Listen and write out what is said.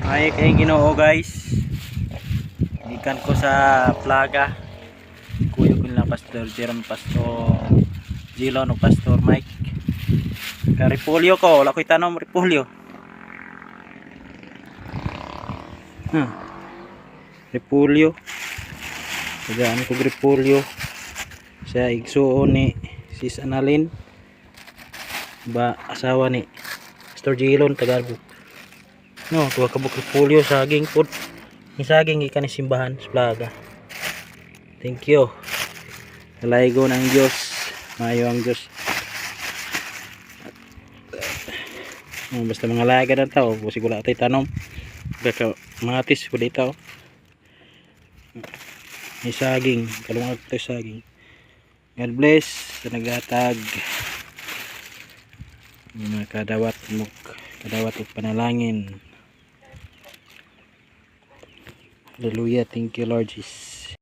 Ay kay Ginoo guys. Gikan ko sa plaga. Kuyo ko lang Pastor Jerome, Pastor Gilon o Pastor Mike. Ka repolyo ko, wala ko'y tanom repolyo. Repolyo. Tagaan ko repolyo sa igsuon ni Sis Annalyn. Ba asawa ni Pastor Gilon Tagalog. No, tuwa kabuk repolyo saging pod. Ni saging ikan ni simbahan sa plaga. Thank you. Kalaygo ng Diyos. Mayo ang Diyos. Basta mga laga na tao. Kasi wala tayo tanom. Baka matis wala tao. May saging. Kalungag tayo saging. God bless. Sa naghatag. Mga kadawat mo. Kadawat at panalangin. Hallelujah. Thank you Lord Jesus.